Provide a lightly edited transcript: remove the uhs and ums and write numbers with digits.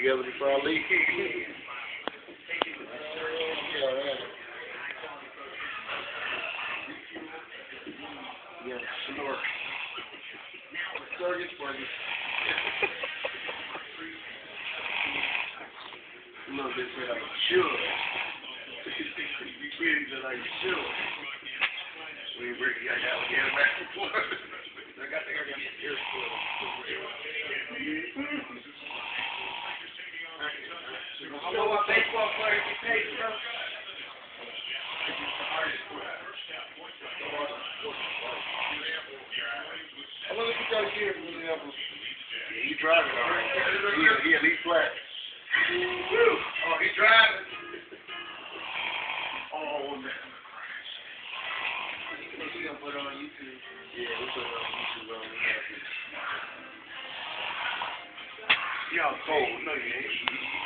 together before I leave. Yeah, sure. Circus party. A little bit like you should. You treated it like you should. We bring you guys out here back and forth. I got the ear split. You know what baseball players get paid, bro? How long did you guys get from Minneapolis? Yeah, he's driving all right. He at least flat. Oh, he's driving. Oh, man. What you gonna put on YouTube? Yeah, we'll put it on YouTube. Y'all cold. No, you ain't.